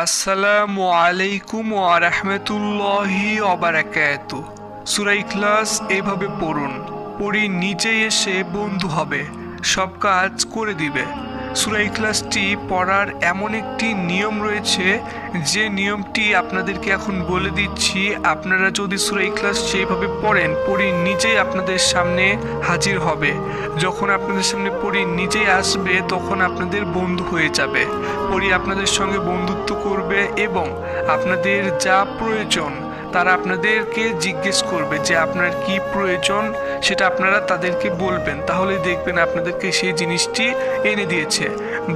আসসালামু আলাইকুম ওয়া রাহমাতুল্লাহি ওয়া বারাকাতুহু। সূরা ইখলাস এইভাবে পড়ুন, পড়ি নিজেই এসে বন্ধু হবে, সব কাজ করে দিবে। সূরা ইখলাসটি পড়ার এমন একটি নিয়ম রয়েছে, যে নিয়মটি আপনাদেরকে এখন বলে দিচ্ছি। আপনারা যদি সূরা ইখলাস সেইভাবে পড়েন, পড়ি নিজেই আপনাদের সামনে হাজির হবে। যখন আপনাদের সামনে পড়ি নিজেই আসবে, তখন আপনাদের বন্ধু হয়ে যাবে। পড়ি আপনাদের সঙ্গে বন্ধুত্ব করবে এবং আপনাদের যা প্রয়োজন তারা আপনাদেরকে জিজ্ঞেস করবে যে আপনার কি প্রয়োজন, সেটা আপনারা তাদেরকে বলবেন। তাহলে দেখবেন আপনাদেরকে সেই জিনিসটি এনে দিয়েছে।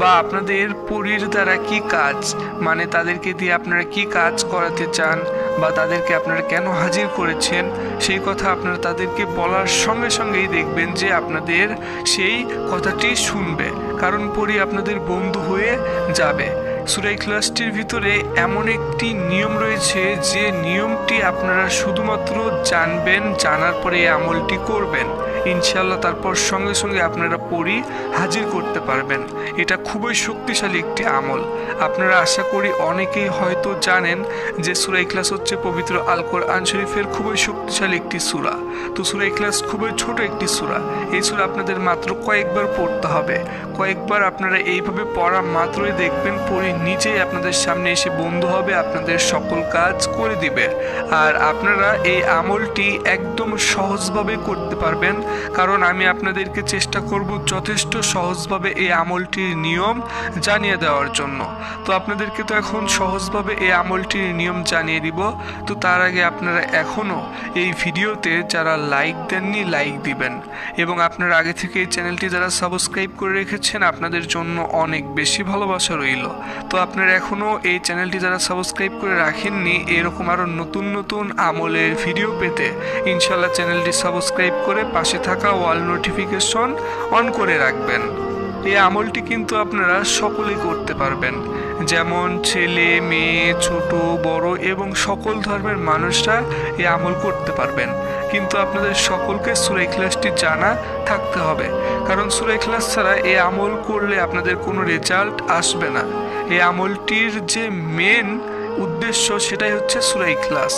বা আপনাদের পরীর দ্বারা কি কাজ, মানে তাদেরকে দিয়ে আপনারা কি কাজ করাতে চান বা তাদেরকে আপনারা কেন হাজির করেছেন, সেই কথা আপনারা তাদেরকে বলার সঙ্গে সঙ্গেই দেখবেন যে আপনাদের সেই কথাটি শুনবে, কারণ পরী আপনাদের বন্ধু হয়ে যাবে। সূরা ইখলাসটির ভিতরে এমন একটি নিয়ম রয়েছে, যে নিয়মটি আপনারা শুধুমাত্র জানবেন, জানার পরে এই আমলটি করবেন, ইনশাআল্লাহ তারপর সঙ্গে সঙ্গে আপনারা পড়ি হাজির করতে পারবেন। এটা খুবই শক্তিশালী একটি আমল। আপনারা আশা করি অনেকেই হয়তো জানেন যে সূরা ইখলাস হচ্ছে পবিত্র আল কোরআন শরীফের খুবই শক্তিশালী একটি সূরা। তো সূরা ইখলাস খুবই ছোট একটি সূরা। এই সূরা আপনাদের মাত্র কয়েকবার পড়তে হবে। কয়েকবার আপনারা এইভাবে পড়া মাত্রই দেখবেন পড়ি নিজেই আপনাদের সামনে এসে বন্ধু হবে, আপনাদের সকল কাজ করে দিবে। আর আপনারা এই আমলটি একদম সহজভাবে করতে পারবেন, কারণ আমি আপনাদেরকে চেষ্টা করব যথেষ্ট সহজভাবে এই আমলটির নিয়ম জানিয়ে দেওয়ার জন্য। তো আপনাদেরকে তো এখন সহজভাবে এই আমলটির নিয়ম জানিয়ে দিব। তো তার আগে আপনারা এখনও এই ভিডিওতে যারা লাইক দেননি, লাইক দিবেন। এবং আপনারা আগে থেকে এই চ্যানেলটি যারা সাবস্ক্রাইব করে রেখেছেন, আপনাদের জন্য অনেক বেশি ভালোবাসা রইল। তো আপনারা এখনও এই চ্যানেলটি যারা সাবস্ক্রাইব করে রাখেননি, এরকম আরও নতুন নতুন আমলের ভিডিও পেতে ইনশাল্লাহ চ্যানেলটি সাবস্ক্রাইব করে পাশে থাকা অল নোটিফিকেশন অন করে রাখবেন। এই আমলটি কিন্তু আপনারা সকলেই করতে পারবেন, যেমন ছেলে মেয়ে, ছোট বড় এবং সকল ধর্মের মানুষরা এই আমল করতে পারবেন। কিন্তু আপনাদের সকলকে সূরা ইখলাসটি জানা থাকতে হবে, কারণ সূরা ইখলাস ছাড়া এই আমল করলে আপনাদের কোনো রেজাল্ট আসবে না। এই আমলটির যে মেন উদ্দেশ্য সেটাই হচ্ছে সূরা ইখলাস।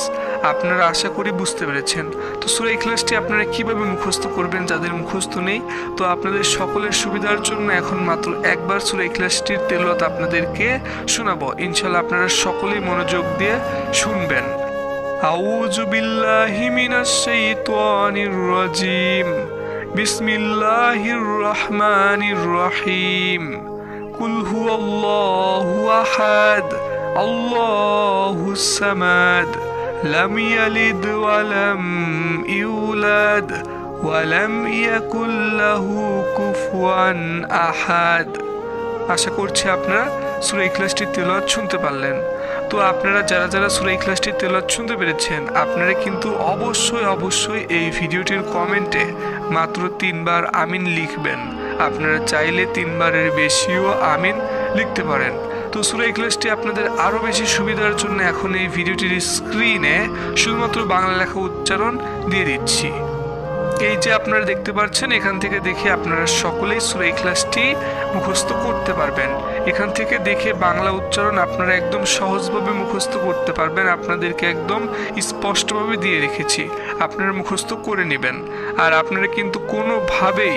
আপনারা আশা করি বুঝতে পেরেছেন। তো সূরা ইখলাসটি আপনারা কিভাবে মুখস্থ করবেন, যাদের মুখস্থ নেই, তো আপনাদের সকলের সুবিধার জন্য এখন মাত্র একবার সূরা ইখলাসটির তেলাওয়াত আপনাদেরকে শোনাবো। ইনশাআল্লাহ আপনারা সকলেই মনোযোগ দিয়ে শুনবেন। আউযু বিল্লাহি মিনাশ শাইতানির রাজিম। বিসমিল্লাহির রহমানির রহিম। কুল হুয়াল্লাহু আহাদ, আল্লাহুস সামাদ, লাম ইয়ালিদ ওয়া লাম ইউলাদ ওয়া লাম ইয়াকুল লাহু কুফুয়ান আহাদ। আশা করছি আপনারা সূরা ইখলাসটির তেলাওয়াত শুনতে পারলেন। তো আপনারা যারা যারা সূরা ইখলাসটির তেলাওয়াত শুনতে পেরেছেন, আপনারা কিন্তু অবশ্যই এই ভিডিওটির কমেন্টে মাত্র 3 বার আমিন লিখবেন। আপনারা চাইলে 3 বারের বেশিও আমিন লিখতে পারেন। তো সূরা ইখলাসটি আপনাদের আরও বেশি সুবিধার জন্য এখন এই ভিডিওটির স্ক্রিনে শুধুমাত্র বাংলা লেখা উচ্চারণ দিয়ে দিচ্ছি। এই যে আপনারা দেখতে পাচ্ছেন, এখান থেকে দেখে আপনারা সকলেই সূরা ইখলাসটি মুখস্থ করতে পারবেন। এখান থেকে দেখে বাংলা উচ্চারণ আপনারা একদম সহজভাবে মুখস্থ করতে পারবেন। আপনাদেরকে একদম স্পষ্টভাবে দিয়ে রেখেছি, আপনারা মুখস্থ করে নেবেন। আর আপনারা কিন্তু কোনোভাবেই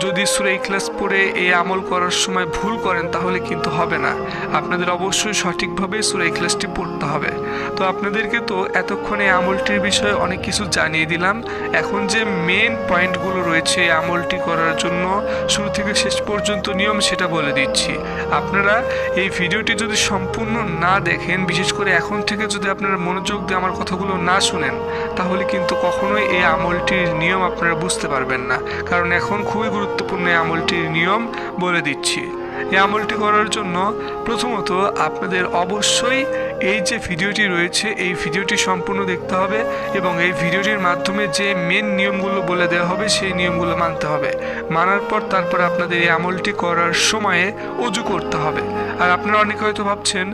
যদি সূরা ইখলাস পড়ে এই আমল করার সময় ভুল করেন, তাহলে কিন্তু হবে না। আপনাদের অবশ্যই সঠিকভাবে সূরা ইখলাসটি পড়তে হবে। তো আপনাদেরকে তো এতক্ষণে এই আমলটির বিষয়ে অনেক কিছু জানিয়ে দিলাম। এখন যে মেন পয়েন্টগুলো রয়েছে এই আমলটি করার জন্য শুরু থেকে শেষ পর্যন্ত নিয়ম, সেটা বলে দিচ্ছি। আপনারা এই ভিডিওটি যদি সম্পূর্ণ না দেখেন, বিশেষ করে এখন থেকে যদি আপনারা মনোযোগ দিয়ে আমার কথাগুলো না শুনেন, তাহলে কিন্তু কখনোই এই আমলটির নিয়ম আপনারা বুঝতে পারবেন না। কারণ এখন খুবই গুরুত্বপূর্ণ এই আমলটির নিয়ম বলে দিচ্ছি। এই আমলটি করার জন্য প্রথমত আপনাদের অবশ্যই এই যে ভিডিওটি রয়েছে, এই ভিডিওটি সম্পূর্ণ দেখতে হবে এবং এই ভিডিওটির মাধ্যমে যে মেন নিয়মগুলো বলে দেওয়া হবে, সেই নিয়মগুলো মানতে হবে। মানার পর তারপর আপনাদের এই আমলটি করার সময়ে ওযু করতে হবে। আর আপনারা অনেকে হয়তো ভাবছেন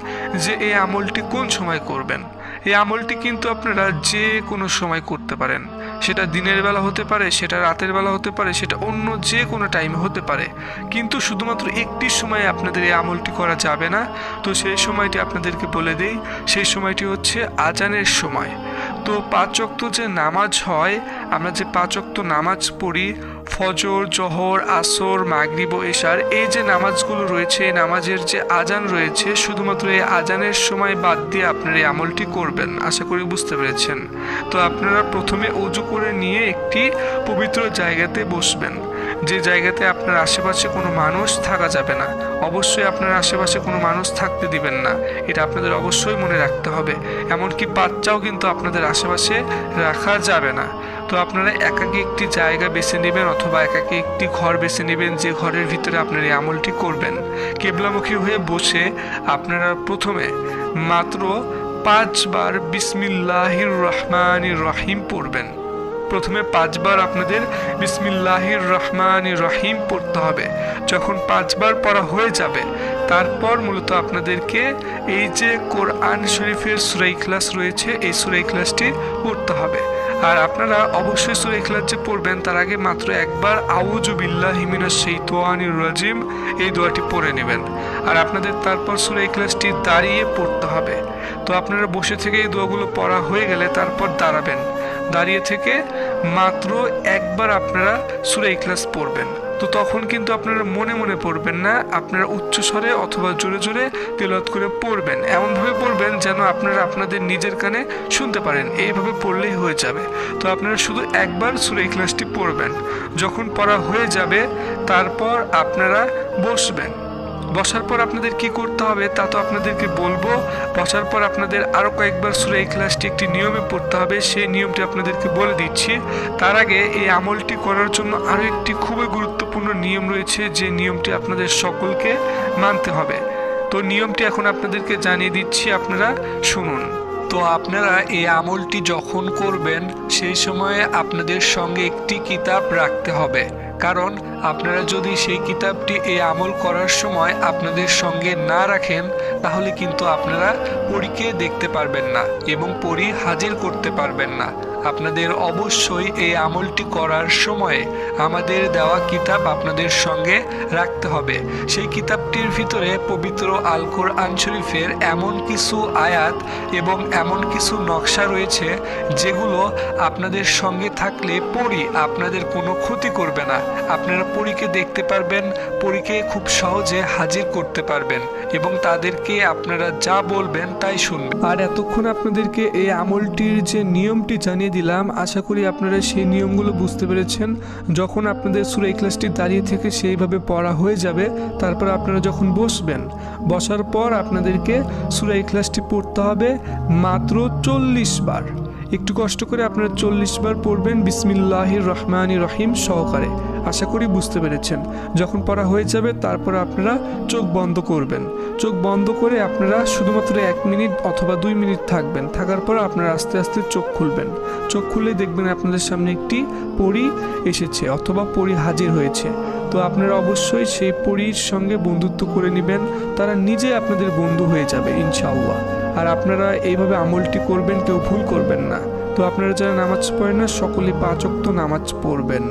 যে এই আমলটি কোন সময় করবেন। এই আমলটি কিন্তু আপনারা যে কোনো সময় করতে পারেন। সেটা দিনের বেলা হতে পারে, সেটা রাতের বেলা হতে পারে, সেটা অন্য যে কোনো টাইমে হতে পারে, কিন্তু শুধুমাত্র একটি সময়ে আপনাদের এই আমলটি করা যাবে না। তো সেই সময়টি আপনাদেরকে বলে দেই, সেই সময়টি হচ্ছে আজানের সময়। তো 5 ওয়াক্ত যে নামাজ হয়, আমরা যে 5 ওয়াক্ত নামাজ পড়ি, ফজর, জোহর, আসর, মাগরিব ও এশার, এই যে নামাজগুলো রয়েছে, এই নামাজের যে আজান রয়েছে, শুধুমাত্র এই আজানের সময় বাদ দিয়ে আপনারা এই আমলটি করবেন। আশা করি বুঝতে পেরেছেন। তো আপনারা প্রথমে ওযু করে নিয়ে একটি পবিত্র জায়গাতে বসবেন, যে জায়গাতে আপনার আশেপাশে কোনো মানুষ থাকা যাবে না। অবশ্যই আপনার আশেপাশে কোনো মানুষ থাকতে দিবেন না, এটা আপনাদের অবশ্যই মনে রাখতে হবে। এমনকি বাচ্চাও কিন্তু আপনাদের আশেপাশে রাখা যাবে না। তো আপনারা একাকী একটি জায়গা বেছে নেবেন অথবা একাকী একটি ঘর বেছে নেবেন, যে ঘরের ভিতরে আপনারা এই আমলটি করবেন। কিবলামুখী হয়ে বসে আপনারা প্রথমে মাত্র 5 বার বিসমিল্লাহির রহমানির রহিম পড়বেন। প্রথমে 5 বার আপনাদের বিসমিল্লাহির রহমানির রহিম পড়তে হবে। যখন 5 বার পড়া হয়ে যাবে, তারপর মূলত আপনাদেরকে এই যে কোরআন শরীফের সূরা ইখলাস রয়েছে, এই সূরা ইখলাসটি পড়তে হবে। আর আপনারা অবশ্যই সূরা ইখলাস যে পড়বেন, তার আগে মাত্র একবার আউযু বিল্লাহি মিনাশ শাইতানির রাজিম এই দোয়াটি পড়ে নেবেন। আর আপনাদের তারপর সূরা ইখলাসটি দাঁড়িয়ে পড়তে হবে। তো আপনারা বসে থেকে এই দোয়াগুলো পড়া হয়ে গেলে তারপর দাঁড়াবেন। দাঁড়িয়ে থেকে মাত্র একবার আপনারা সূরা ইখলাস পড়বেন। তো তখন কিন্তু আপনারা মনে মনে পড়বেন না, আপনারা উচ্চস্বরে অথবা জোরে জোরে তেলাওয়াত করে পড়বেন। এমনভাবে পড়বেন যেন আপনারা আপনাদের নিজের কানে শুনতে পারেন, এইভাবে পড়লেই হয়ে যাবে। তো আপনারা শুধু একবার সূরা ইখলাসটি পড়বেন। যখন পড়া হয়ে যাবে, তারপর আপনারা বসবেন। বসার পর আপনাদের কি করতে হবে তা তো আপনাদেরকে বলবো। বসার পর আপনাদের আরও কয়েকবার সূরা ইখলাসটি একটি নিয়মে পড়তে হবে, সেই নিয়মটি আপনাদেরকে বলে দিচ্ছি। তার আগে এই আমলটি করার জন্য আরও একটি খুবই গুরুত্বপূর্ণ নিয়ম রয়েছে, যে নিয়মটি আপনাদের সকলকে মানতে হবে। তো নিয়মটি এখন আপনাদেরকে জানিয়ে দিচ্ছি, আপনারা শুনুন। তো আপনারা এই আমলটি যখন করবেন, সেই সময়ে আপনাদের সঙ্গে একটি কিতাব রাখতে হবে। কারণ আপনারা যদি সেই কিতাবটি এই আমল করার সময় আপনাদের সঙ্গে না রাখেন, তাহলে কিন্তু আপনারা পরীকে দেখতে পারবেন না এবং পরী হাজির করতে পারবেন না। আপনাদের অবশ্যই এই আমলটি করার সময় আমাদের দেওয়া কিতাব আপনাদের সঙ্গে রাখতে হবে। সেই কিতাবটির ভিতরে পবিত্র আল কোরআন শরীফের এমন কিছু আয়াত এবং এমন কিছু নকশা রয়েছে, যেগুলো আপনাদের সঙ্গে থাকলে পরী আপনাদের কোনো ক্ষতি করবে না। আপনারা পরীকে দেখতে পারবেন, পরীকে খুব সহজে হাজির করতে পারবেন এবং তাদেরকে আপনারা যা বলবেন তাই শুনবেন। আর এতক্ষণ আপনাদেরকে এই আমলটির যে নিয়মটি জানিয়ে দিলাম, আশা করি আপনারা সেই নিয়মগুলো বুঝতে পেরেছেন। যখন আপনাদের সূরা ইখলাসটি দাঁড়িয়ে থেকে সেইভাবে পড়া হয়ে যাবে, তারপর আপনারা যখন বসবেন, বসার পর আপনাদেরকে সূরা ইখলাসটি পড়তে হবে মাত্র 40 বার। একটু কষ্ট করে আপনারা 40 বার পড়বেন বিসমিল্লাহির রহমানির রহিম সহকারে। আশা করি বুঝতে পেরেছেন। যখন পড়া হয়ে যাবে, তারপর আপনারা চোখ বন্ধ করবেন। চোখ বন্ধ করে আপনারা শুধুমাত্র 1 মিনিট অথবা 2 মিনিট থাকবেন। থাকার পর আপনারা আস্তে আস্তে চোখ খুলবেন। চোখ খুলে দেখবেন আপনাদের সামনে একটি পরী এসেছে অথবা পরী হাজির হয়েছে। তো আপনারা অবশ্যই সেই পরীর সঙ্গে বন্ধুত্ব করে নেবেন, তারা নিজে আপনাদের বন্ধু হয়ে যাবে ইনশাআল্লাহ। আর আপনারা এইভাবে আমলটি করবেন, কেউ ভুল করবেন না। তো আপনারা যারা নামাজ পড়েন না, সকলে 5 ওয়াক্ত নামাজ পড়বেন।